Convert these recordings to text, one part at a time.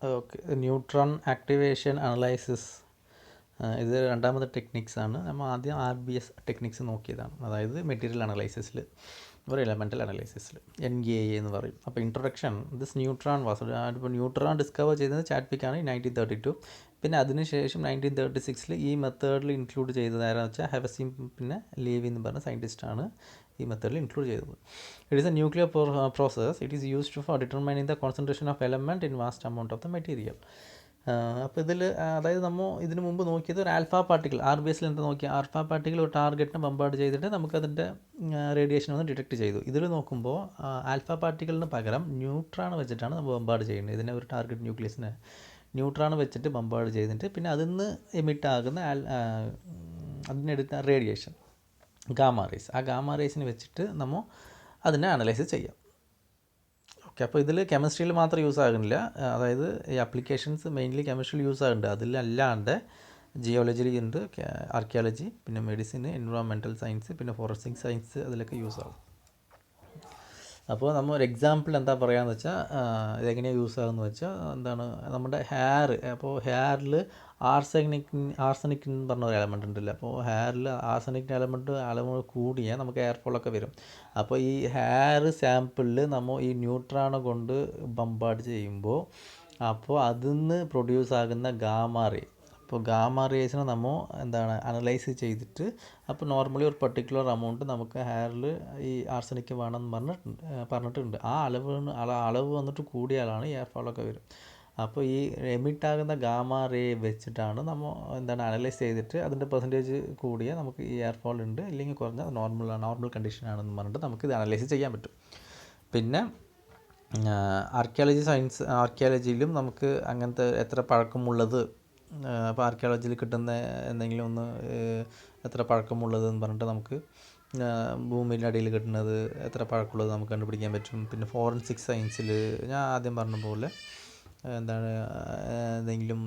Okay, neutron activation analysis ഇത് രണ്ടാമത്തെ ടെക്നിക്സാണ്. നമ്മൾ ആദ്യം RBS ടെക്നിക്സ് നോക്കിയതാണ്, അതായത് മെറ്റീരിയൽ അനലൈസിസിൽ ഒരു എലമെൻ്റൽ അനലൈസിസിൽ NAA എന്ന് പറയും. അപ്പോൾ ഇൻട്രൊഡക്ഷൻ ദിസ് ന്യൂട്രോൺ വാസ്, ഇപ്പോൾ ന്യൂട്രോൺ ഡിസ്കവർ ചെയ്തത് ചാഡ്വിക്കാണ് 1932. പിന്നെ അതിനുശേഷം 1936 ഈ മെത്തേഡിൽ ഇൻക്ലൂഡ് ചെയ്തത് ആരാന്ന് വെച്ചാൽ ഹെവസിം പിന്നെ ലേവി എന്ന് പറഞ്ഞ സയൻറ്റിസ്റ്റാണ് ഈ മെത്തേഡിൽ ഇൻക്ലൂഡ് ചെയ്തത്. It is a nuclear process. It is used for determining the concentration of element in vast amount of the material. അപ്പോൾ ഇതിൽ അതായത് നമ്മൾ ഇതിന് മുമ്പ് നോക്കിയത് ഒരു ആൽഫ പാർട്ടിക്കിൾ, RBSൽ എന്താ നോക്കിയാൽ ആൽഫ പാർട്ടിക്കിൾ ഒരു ടാർഗറ്റിനെ ബമ്പാർഡ് ചെയ്തിട്ട് നമുക്കതിൻ്റെ റേഡിയേഷൻ ഒന്ന് ഡിറ്റക്ട് ചെയ്തു. ഇതിൽ നോക്കുമ്പോൾ ആൽഫ പാർട്ടിക്കിളിന് പകരം ന്യൂട്രോൺ വെച്ചിട്ടാണ് നമ്മൾ ബമ്പാർഡ് ചെയ്യുന്നത്. ഇതിനെ ഒരു ടാർഗറ്റ് ന്യൂക്ലിയസിനെ ന്യൂട്രോൺ വെച്ചിട്ട് ബമ്പാർഡ് ചെയ്തിട്ട് പിന്നെ അതിൽ നിന്ന് എമിറ്റ് ആകുന്ന അതിനെടുത്ത റേഡിയേഷൻ ഗാമ റേസ്, ആ ഗാമ റേസിന് വെച്ചിട്ട് നമ്മൾ അതിനെ അനലൈസ് ചെയ്യാം. ഓക്കെ, അപ്പോൾ ഇതിൽ കെമിസ്ട്രിയിൽ മാത്രം യൂസ് ആകുന്നില്ല, അതായത് ഈ ആപ്ലിക്കേഷൻസ് മെയിൻലി കെമിസ്ട്രിയിൽ യൂസ് ആകുന്നുണ്ട്. അതിലല്ലാണ്ട് ജിയോളജി ഉണ്ട്, ആർക്കിയോളജി, പിന്നെ മെഡിസിൻ, എൻവയോൺമെൻറ്റൽ സയൻസ്, പിന്നെ ഫോറൻസിക് സയൻസ്, അതിലൊക്കെ യൂസ് ആകും. അപ്പോൾ നമ്മൾ ഒരു എക്സാമ്പിൾ എന്താ പറയുകയെന്ന് വെച്ചാൽ ഇതെങ്ങനെയാണ് യൂസ് ആകുമെന്ന് വെച്ചാൽ എന്താണ് നമ്മുടെ ഹെയർ. അപ്പോൾ ഹെയറിൽ ആർസെനിക് എന്ന് പറഞ്ഞ ഒരു എലമെൻ്റ് ഉണ്ടല്ലോ. അപ്പോൾ ഹെയറിൽ ആർസെനിക് അളവ് കൂടിയാൽ നമുക്ക് ഹെയർ ഫോളൊക്കെ വരും. അപ്പോൾ ഈ ഹെയർ സാമ്പിളിൽ നമ്മൾ ഈ ന്യൂട്രോണെ കൊണ്ട് ബമ്പാർഡ് ചെയ്യുമ്പോൾ അപ്പോൾ അതിൽ നിന്ന് പ്രൊഡ്യൂസ് ആകുന്ന ഗാമ റേ, അപ്പോൾ ഗാമ റേസിനെ നമ്മൾ എന്താണ് അനലൈസ് ചെയ്തിട്ട് അപ്പോൾ നോർമലി ഒരു പർട്ടിക്കുലർ എമൗണ്ട് നമുക്ക് ഹെയറിൽ ഈ ആർസനിക്ക് വേണമെന്ന് പറഞ്ഞിട്ടുണ്ട്. ആ അളവ് വന്നിട്ട് കൂടിയാലാണ് ഈ ഹെയർ ഫോളൊക്കെ വരും. അപ്പോൾ ഈ എമിറ്റ് ആകുന്ന ഗാമ റേ വെച്ചിട്ടാണ് നമ്മൾ എന്താണ് അനലൈസ് ചെയ്തിട്ട് അതിൻ്റെ പെർസെൻറ്റേജ് കൂടിയാൽ നമുക്ക് ഈ ഹെയർ ഫോൾ ഉണ്ട്, ഇല്ലെങ്കിൽ കുറഞ്ഞ നോർമൽ കണ്ടീഷനാണെന്ന് പറഞ്ഞിട്ട് നമുക്ക് ഇത് അനലൈസ് ചെയ്യാൻ പറ്റും. പിന്നെ ആർക്കിയോളജിയിലും നമുക്ക് അങ്ങനത്തെ എത്ര പഴക്കമുള്ളത്, അപ്പോൾ ആർക്കിയോളജിയിൽ കിട്ടുന്ന എന്തെങ്കിലും ഒന്ന് എത്ര പഴക്കമുള്ളതെന്ന് പറഞ്ഞിട്ട് നമുക്ക് ഭൂമിയുടെ അടിയിൽ കിട്ടുന്നത് എത്ര പഴക്കമുള്ളത് നമുക്ക് കണ്ടുപിടിക്കാൻ പറ്റും. പിന്നെ ഫോറൻസിക് സയൻസിൽ ഞാൻ ആദ്യം പറഞ്ഞ പോലെ എന്താണ് എന്തെങ്കിലും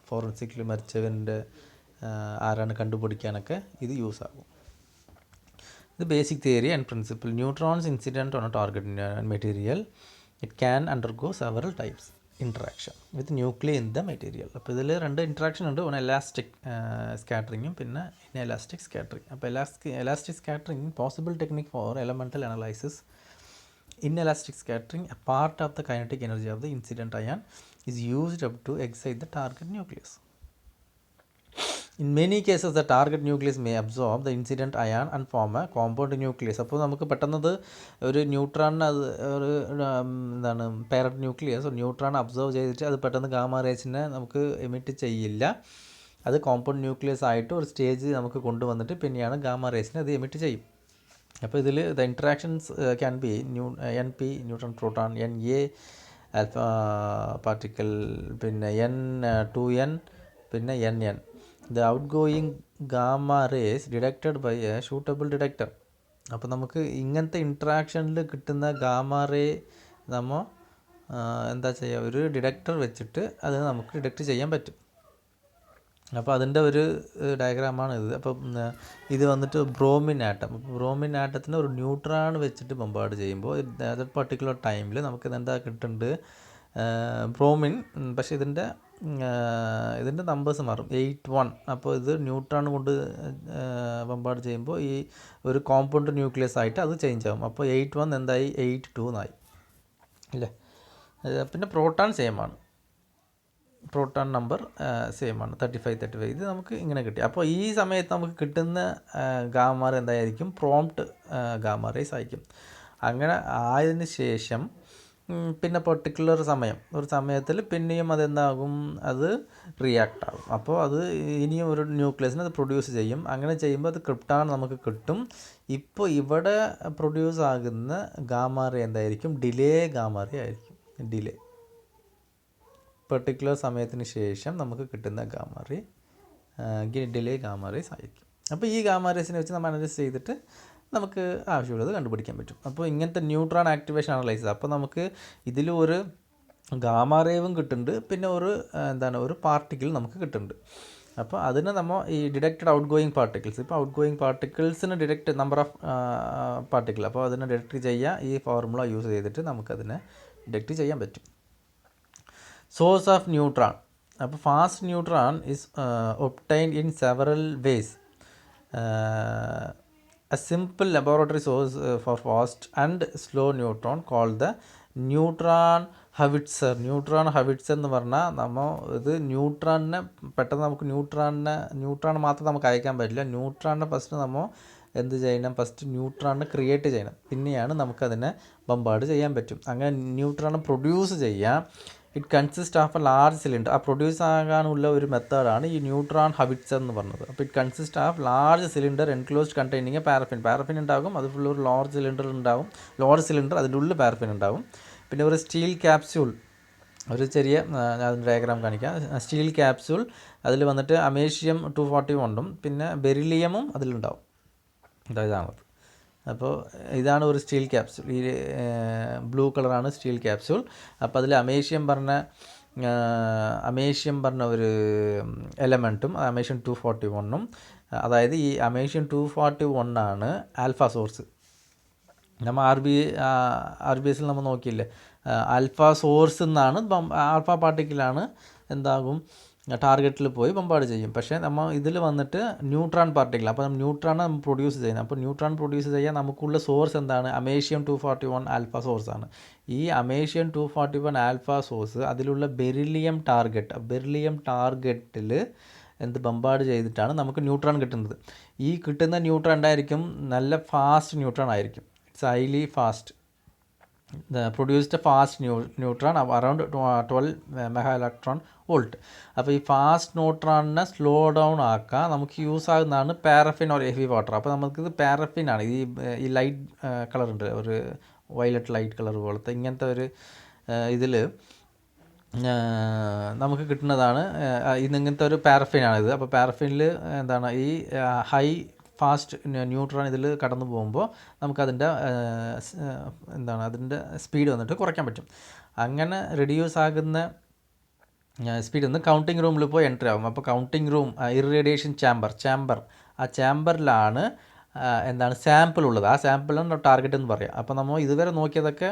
ഫോറൻസിക്കിൽ മരിച്ചവൻ്റെ ആരാണ് കണ്ടുപിടിക്കാനൊക്കെ ഇത് യൂസ് ആകും. ഇത് basic theory and principle. Neutrons incident on A target material, it can undergo several types interaction with nuclear in the material. അപ്പോൾ ഇതിൽ രണ്ട് ഇൻട്രാക്ഷൻ ഉണ്ട്, ഒന്ന് എലാസ്റ്റിക് സ്കാറ്ററിങ്ങും പിന്നെ ഇൻഎലാസ്റ്റിക് സ്കാറ്ററിങ്. അപ്പോൾ elastic scattering possible technique four elemental analysis. Inelastic scattering, a part of the kinetic energy of the incident ion, is used up to excite the target nucleus. In many cases, the target nucleus may absorb the incident ion and form a compound nucleus. അപ്പോൾ നമുക്ക് പെട്ടെന്നത് ഒരു ന്യൂട്രോണിന് അത് ഒരു എന്താണ് parent nucleus neutron absorb ചെയ്തിട്ട് അത് പെട്ടെന്ന് gamma റേസിനെ നമുക്ക് എമിറ്റ് ചെയ്യില്ല. അത് കോമ്പൗണ്ട് ന്യൂക്ലിയസ് ആയിട്ട് ഒരു സ്റ്റേജ് നമുക്ക് കൊണ്ടുവന്നിട്ട് പിന്നെയാണ് ഗാമ റേസിനെ അത് എമിറ്റ് ചെയ്യും. അപ്പോൾ ഇതിൽ the interactions can be NP neutron proton, NA alpha particle, പിന്നെ N2N, പിന്നെ NN. The outgoing gamma rays detected by a suitable detector. അപ്പോൾ നമുക്ക് ഇങ്ങനത്തെ ഇൻട്രാക്ഷനിൽ കിട്ടുന്ന ഗാമ റേ നമ്മൾ എന്താ ചെയ്യുക, ഒരു ഡിറ്റക്ടർ വെച്ചിട്ട് അത് നമുക്ക് ഡിറ്റക്റ്റ് ചെയ്യാൻ പറ്റും. അപ്പോൾ അതിൻ്റെ ഒരു ഡയഗ്രാമാണ് ഇത്. അപ്പം ഇത് വന്നിട്ട് ബ്രോമിൻ ആറ്റം. ബ്രോമിൻ ആറ്റത്തിന് ഒരു ന്യൂട്രോൺ വെച്ചിട്ട് ബമ്പാർഡ് ചെയ്യുമ്പോൾ അത് പർട്ടിക്കുലർ ടൈമിൽ നമുക്ക് എന്താ കിട്ടുന്നുണ്ട് ബ്രോമിൻ. പക്ഷേ ഇതിൻ്റെ നമ്പേഴ്സ് മാറും, 8-1. അപ്പോൾ ഇത് ന്യൂട്രോൺ കൊണ്ട് ബമ്പാർഡ് ചെയ്യുമ്പോൾ ഈ ഒരു കോമ്പൗണ്ട് ന്യൂക്ലിയസ് ആയിട്ട് അത് ചേഞ്ച് ആകും. അപ്പോൾ 8-1 എന്തായി 8-2 എന്നായി അല്ലേ. പിന്നെ പ്രോട്ടോൺ സെയിം ആണ്, പ്രോട്ടോൺ നമ്പർ സെയിം ആണ് 35. ഇത് നമുക്ക് ഇങ്ങനെ കിട്ടി. അപ്പോൾ ഈ സമയത്ത് നമുക്ക് കിട്ടുന്ന ഗാമ റേ എന്തായിരിക്കും, പ്രോംപ്റ്റ് ഗാമ റേസ് ആയിരിക്കും. അങ്ങനെ ആയതിന് ശേഷം പിന്നെ പെർട്ടിക്കുലർ ഒരു സമയത്തിൽ പിന്നെയും അതെന്താകും, അത് റിയാക്ട് ആകും. അപ്പോൾ അത് ഇനിയും ഒരു ന്യൂക്ലിയസിനെ അത് പ്രൊഡ്യൂസ് ചെയ്യും. അങ്ങനെ ചെയ്യുമ്പോൾ അത് ക്രിപ്റ്റോൺ നമുക്ക് കിട്ടും. ഇപ്പോൾ ഇവിടെ പ്രൊഡ്യൂസ് ആകുന്ന ഗാമ റേ എന്തായിരിക്കും, ഡിലേ ഗാമ റേ ആയിരിക്കും. പെർട്ടിക്കുലർ സമയത്തിന് ശേഷം നമുക്ക് കിട്ടുന്ന gamma ray delay gamma rays ആയിരിക്കും. അപ്പോൾ ഈ ഗാമ റേസിനെ വെച്ച് നമ്മൾ അനലൈസ് ചെയ്തിട്ട് നമുക്ക് ആവശ്യമുള്ളത് കണ്ടുപിടിക്കാൻ പറ്റും. അപ്പോൾ ഇങ്ങനത്തെ ന്യൂട്രോൺ ആക്ടിവേഷൻ അനലൈസ്, അപ്പോൾ നമുക്ക് ഇതിൽ ഒരു ഗാമ റേവും കിട്ടുന്നുണ്ട്, പിന്നെ ഒരു പാർട്ടിക്കിൾ നമുക്ക് കിട്ടുന്നുണ്ട്. അപ്പോൾ അതിന് നമ്മൾ ഈ ഡിറ്റക്റ്റഡ് ഔട്ട് ഗോയിങ് പാർട്ടിക്കിൾസ്, ഇപ്പോൾ ഔട്ട് ഗോയിങ് പാർട്ടിക്കിൾസിന് ഡിറ്റക്റ്റ് നമ്പർ ഓഫ് പാർട്ടിക്കിൾ, അപ്പോൾ അതിനെ ഡിറ്റക്റ്റ് ചെയ്യുക ഈ ഫോർമുല യൂസ് ചെയ്തിട്ട് നമുക്കതിനെ ഡിറ്റക്റ്റ് ചെയ്യാൻ പറ്റും. Source of neutron. അപ്പോൾ fast neutron is obtained in several ways. A simple laboratory source for fast and slow neutron called the neutron howitzer. Neutron howitzer എന്ന് പറഞ്ഞാൽ നമ്മൾ ഇത് ന്യൂട്രോണിനെ പെട്ടെന്ന് നമുക്ക് ന്യൂട്രോൺ മാത്രം നമുക്ക് അയക്കാൻ പറ്റില്ല. ന്യൂട്രോണിനെ ഫസ്റ്റ് നമ്മൾ എന്ത് ചെയ്യണം, ഫസ്റ്റ് ന്യൂട്രോണിനെ ക്രിയേറ്റ് ചെയ്യണം, പിന്നെയാണ് നമുക്കതിനെ ബമ്പാർഡ് ചെയ്യാൻ പറ്റും. അങ്ങനെ ന്യൂട്രോണിനെ പ്രൊഡ്യൂസ് ചെയ്യാം. It consist of A large cylinder. ആ പ്രൊഡ്യൂസ് ആകാനുള്ള ഒരു മെത്തേഡാണ് ഈ ന്യൂട്രോൺ ഹവിറ്റ്സർ എന്ന് പറഞ്ഞത്. അപ്പോൾ it consist of large cylinder enclosed containing A paraffin ഉണ്ടാകും. അത് ഫുൾ ഒരു ലാർജ് സിലിണ്ടർ ഉണ്ടാവും. അതിൻ്റെ ഉള്ളിൽ പാരഫിൻ ഉണ്ടാവും. പിന്നെ ഒരു സ്റ്റീൽ ക്യാപ്സ്യൂൾ, ഒരു ചെറിയ ഞാൻ ഡയഗ്രാം കാണിക്കാം. സ്റ്റീൽ ക്യാപ്സ്യൂൾ, അതിൽ വന്നിട്ട് അമേഷ്യം 241 പിന്നെ ബെറിലിയമും അതിലുണ്ടാവും. ഇതാണത്. അപ്പോൾ ഇതാണ് ഒരു സ്റ്റീൽ ക്യാപ്സ്യൂൾ. ഈ ബ്ലൂ കളറാണ് സ്റ്റീൽ ക്യാപ്സ്യൂൾ. അപ്പോൾ അതിൽ അമേഷ്യം പറഞ്ഞ ഒരു എലമെൻറ്റും അമേഷ്യം 241 അതായത് ഈ അമേഷ്യം 241 ആണ് ആൽഫ സോഴ്സ്. നമ്മൾ ആർ ബി എസിൽ നമ്മൾ നോക്കിയില്ലേ, ആൽഫ സോഴ്സ് എന്നാണ് ആൽഫ പാർട്ടിക്കിളാണ് എന്താകും ടാർഗറ്റിൽ പോയി ബമ്പാർഡ് ചെയ്യും. പക്ഷേ നമ്മൾ ഇതിൽ വന്നിട്ട് ന്യൂട്രോൺ പാർട്ടിക്കിൾ. അപ്പോൾ ന്യൂട്രോണാണ് നമ്മൾ പ്രൊഡ്യൂസ് ചെയ്യുന്നത്. അപ്പോൾ ന്യൂട്രോൺ പ്രൊഡ്യൂസ് ചെയ്യാൻ നമുക്കുള്ള സോഴ്സ് എന്താണ്? അമേഷ്യം 241 ആൽഫ സോഴ്സാണ്. ഈ അമേഷ്യം 241 ആൽഫ സോഴ്സ് അതിലുള്ള ബെറിലിയം ടാർഗറ്റിൽ ബമ്പാർഡ് ചെയ്തിട്ടാണ് നമുക്ക് ന്യൂട്രോൺ കിട്ടുന്നത്. ഈ കിട്ടുന്ന ന്യൂട്രോൺ ഉണ്ടായിരിക്കും നല്ല ഫാസ്റ്റ് ന്യൂട്രോൺ ആയിരിക്കും. It's highly fast. Produced fast neutron around 12 mega electron volt. അപ്പോൾ ഈ ഫാസ്റ്റ് ന്യൂട്രോണിനെ സ്ലോ ഡൗൺ ആക്കാൻ നമുക്ക് യൂസ് ആകുന്നതാണ് പാരഫിൻ ഓർ ഹെവി വാട്ടർ. അപ്പോൾ നമുക്കിത് പാരഫിനാണ്. ഈ ലൈറ്റ് കളറുണ്ട്, ഒരു വയലറ്റ് ലൈറ്റ് കളർ പോലത്തെ ഇങ്ങനത്തെ ഒരു ഇതിൽ നമുക്ക് കിട്ടുന്നതാണ് ഇങ്ങനത്തെ ഒരു പാരഫിനാണിത്. അപ്പോൾ പാരഫിനിൽ ഈ ഹൈ ഫാസ്റ്റ് ന്യൂട്രോൺ ഇതിൽ കടന്നു പോകുമ്പോൾ നമുക്കതിൻ്റെ അതിൻ്റെ സ്പീഡ് വന്നിട്ട് കുറയ്ക്കാൻ പറ്റും. അങ്ങനെ റെഡ്യൂസ് ആകുന്ന സ്പീഡ് ഒന്ന് കൗണ്ടിങ് റൂമിൽ പോയി എൻട്രി ആകും. അപ്പോൾ കൗണ്ടിങ് റൂം ഇറേഡിയേഷൻ ചാമ്പർ ആ ചാമ്പറിലാണ് സാമ്പിൾ ഉള്ളത്. ആ സാമ്പിളാണ് ടാർഗറ്റ് എന്ന് പറയാം. അപ്പോൾ നമ്മൾ ഇതുവരെ നോക്കിയതൊക്കെ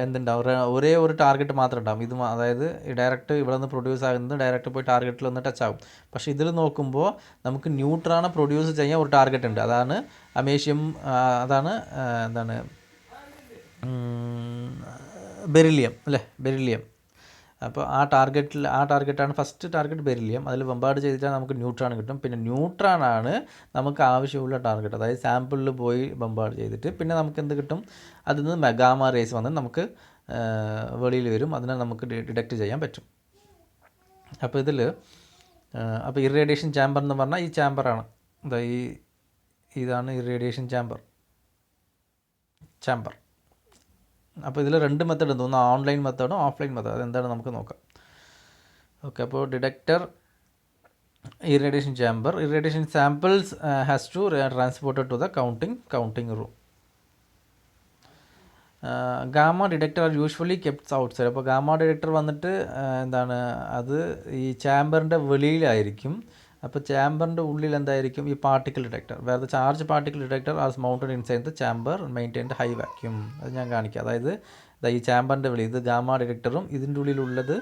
എന്തുണ്ടാവും, ഒരേ ഒരു ടാർഗറ്റ് മാത്രം ഉണ്ടാകും. അതായത് ഡയറക്റ്റ് ഇവിടെ നിന്ന് പ്രൊഡ്യൂസ് ആകുന്നത് ഡയറക്റ്റ് പോയി ടാർഗറ്റിൽ ഒന്ന് ടച്ച് ആകും. പക്ഷേ ഇതിൽ നോക്കുമ്പോൾ നമുക്ക് ന്യൂട്രോണെ പ്രൊഡ്യൂസ് ചെയ്യാൻ ഒരു ടാർഗറ്റ് ഉണ്ട്. അതാണ് അമേഷ്യം, ബെറിലിയം. അപ്പോൾ ആ ടാർഗറ്റാണ് ഫസ്റ്റ് ടാർഗറ്റ് ബെറിലിയം. അതിൽ ബമ്പാർഡ് ചെയ്തിട്ടാണ് നമുക്ക് ന്യൂട്രോൺ കിട്ടും. പിന്നെ ന്യൂട്രോണാണ് നമുക്ക് ആവശ്യമുള്ള ടാർഗറ്റ്. അതായത് സാമ്പിളിൽ പോയി ബമ്പാർഡ് ചെയ്തിട്ട് പിന്നെ നമുക്ക് എന്ത് കിട്ടും, അതിൽ നിന്ന് ഗാമ റേസ് വന്ന് നമുക്ക് വെളിയിൽ വരും. അതിനെ നമുക്ക് ഡിറ്റക്റ്റ് ചെയ്യാൻ പറ്റും. അപ്പോൾ അപ്പോൾ ഇറേഡിയേഷൻ ചാമ്പർ എന്ന് പറഞ്ഞാൽ ഈ ചാമ്പറാണ്. ഇതാണ് ഇറേഡിയേഷൻ ചാമ്പർ. അപ്പോൾ ഇതിൽ 2 മെത്തേഡ് ഉണ്ട്, ഒന്ന് ഓൺലൈൻ മെത്തേഡും ഓഫ്ലൈൻ മെത്തേഡ്. അതെന്താണ് നമുക്ക് നോക്കാം. ഓക്കെ, അപ്പോൾ detector, irradiation chamber, irradiation samples has to transported to the counting room. Gamma detector are usually kept outside. അപ്പോൾ ഗാമ ഡിറ്റക്ടർ വന്നിട്ട് അത് ഈ ചാമ്പറിൻ്റെ വെളിയിലായിരിക്കും. അപ്പോൾ ചാമ്പറിൻ്റെ ഉള്ളിൽ എന്തായിരിക്കും ഈ പാർട്ടിക്കിൾ ഡിറ്റക്ടർ. വേറെ charge particle detector are mounted inside the chamber maintained high vacuum. അത് ഞാൻ കാണിക്കാം. അതായത് ഈ ചാമ്പറിൻ്റെ വെളി ഇത് ഗാമ ഡിറ്റക്ടറും ഇതിൻ്റെ ഉള്ളിലുള്ളത്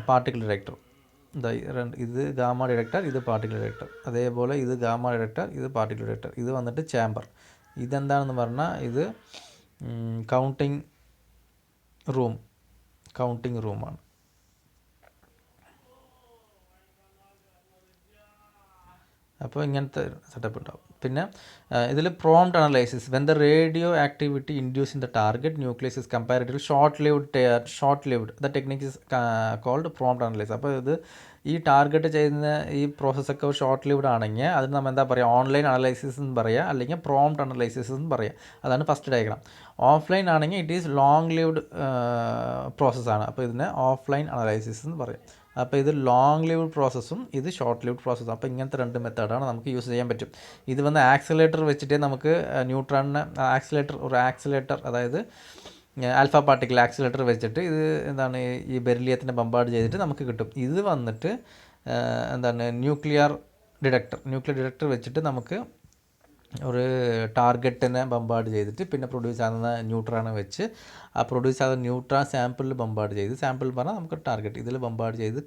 പാർട്ടിക്കിൾ ഡിറ്റക്ടറും. ഇത് ഗാമ ഡിറ്റക്ടർ, ഇത് പാർട്ടിക്കിൾ ഡിറ്റക്ടർ. അതേപോലെ ഇത് ഗാമ ഡിറ്റക്ടർ, ഇത് പാർട്ടിക്കിൾ ഡിറ്റക്ടർ. ഇത് വന്നിട്ട് ചാമ്പർ. ഇതെന്താണെന്ന് പറഞ്ഞാൽ ഇത് കൗണ്ടിങ് റൂമാണ്. അപ്പോൾ ഇങ്ങനത്തെ സെറ്റപ്പ് ഉണ്ടാവും. പിന്നെ ഇതിൽ prompt analysis. When the radio activity induce in the target nucleus is comparatively short lived the technique is called prompt analysis. അപ്പോൾ ഈ ടാർഗറ്റ് ചെയ്യുന്ന ഈ പ്രോസസ്സൊക്കെ ഷോർട്ട് ലിവ്ഡ് ആണെങ്കിൽ അതിന് നമ്മൾ എന്താ പറയുക, ഓൺലൈൻ അനലൈസിസ് എന്ന് പറയുക, അല്ലെങ്കിൽ പ്രോംപ്റ്റ് അനലൈസിസ് എന്ന് പറയുക. അതാണ് ഫസ്റ്റ് ഡയഗ്രാം. ഓഫ്ലൈൻ ആണെങ്കിൽ ഇറ്റ് ഈസ് ലോങ് ലിവ്ഡ് പ്രോസസ്സാണ്. അപ്പോൾ ഇതിനെ ഓഫ്ലൈൻ അനലൈസിസ് എന്ന് പറയും. അപ്പോൾ ഇത് ലോങ് ലിവ്ഡ് പ്രോസസ്സും ഇത് ഷോർട്ട് ലിവ്ഡ് പ്രോസസ്സും. അപ്പോൾ ഇങ്ങനത്തെ 2 മെത്തേഡാണ് നമുക്ക് യൂസ് ചെയ്യാൻ പറ്റും. ഇത് ആക്സിലേറ്റർ വെച്ചിട്ട് നമുക്ക് ന്യൂട്രോണിനെ ആക്സിലേറ്റർ അതായത് ആൽഫ പാർട്ടിക്കിൾ ആക്സിലേറ്റർ വെച്ചിട്ട് ഇത് ഈ ബെറിലിയത്തിനെ ബമ്പാർഡ് ചെയ്തിട്ട് നമുക്ക് കിട്ടും. ഇത് വന്നിട്ട് ന്യൂക്ലിയർ ഡിറ്റക്ടർ വെച്ചിട്ട് നമുക്ക് ഒരു ടാർഗറ്റിനെ ബമ്പാർഡ് ചെയ്തിട്ട് പിന്നെ പ്രൊഡ്യൂസ് ആകുന്ന ന്യൂട്രോണെ വെച്ച് ആ പ്രൊഡ്യൂസ് ആകുന്ന ന്യൂട്രോൺ സാമ്പിളിൽ ബമ്പാർഡ് ചെയ്ത്, സാമ്പിൾ പറഞ്ഞാൽ നമുക്ക് ടാർഗറ്റ് ഇതിൽ ബമ്പാർഡ് ചെയ്ത്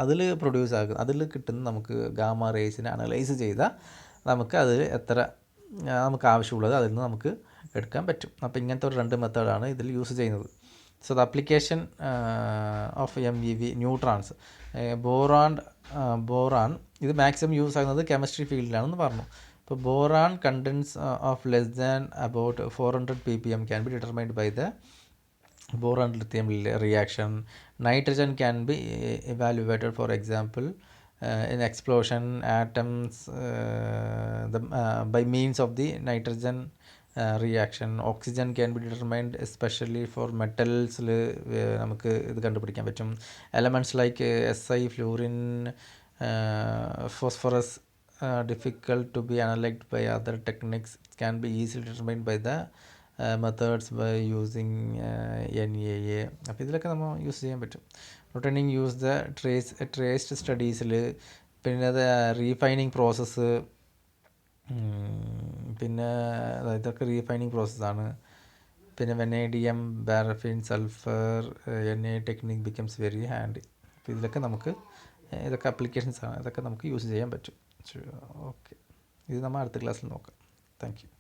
അതിൽ പ്രൊഡ്യൂസ് ആകും, അതിൽ കിട്ടുന്ന നമുക്ക് ഗാമ റേസിനെ അനലൈസ് ചെയ്താൽ നമുക്ക് അതിൽ എത്ര നമുക്ക് ആവശ്യമുള്ളത് അതിൽ നിന്ന് നമുക്ക് എടുക്കാൻ പറ്റും. അപ്പോൾ ഇങ്ങനത്തെ ഒരു 2 മെത്തേഡാണ് ഇതിൽ യൂസ് ചെയ്യുന്നത്. So the application of MeV neutrons, boron ഇത് മാക്സിമം യൂസ് ആകുന്നത് കെമിസ്ട്രി ഫീൽഡിലാണെന്ന് പറഞ്ഞു. ഇപ്പോൾ boron contents of less than about 400 ppm can be determined by the boron lithium reaction. Nitrogen can be evaluated, for example, in explosion atoms by means of the nitrogen reaction. Oxygen can be determined especially for metals. നമുക്ക് ഇത് കണ്ടുപിടിക്കാൻ പറ്റും. Elements like Si, fluorine, phosphorus difficult to be analyzed by other techniques can be easily determined by the methods by using NAA. അപ്പോൾ ഇതിലൊക്കെ നമ്മൾ use ചെയ്യാൻ പറ്റും. Returning use the traced സ്റ്റഡീസിൽ, പിന്നെ റീഫൈനിങ് പ്രോസസ്സ്, പിന്നെ ഇതൊക്കെ റീഫൈനിങ് പ്രോസസ്സാണ്. പിന്നെ vanadium, paraffin, sulphur, NA technique becomes very handy. അപ്പോൾ ഇതിലൊക്കെ നമുക്ക് ഇതൊക്കെ അപ്ലിക്കേഷൻസാണ്, ഇതൊക്കെ നമുക്ക് യൂസ് ചെയ്യാൻ പറ്റും. ഓക്കെ, ഇത് നമ്മൾ അടുത്ത ക്ലാസ്സിൽ നോക്കാം. Thank you.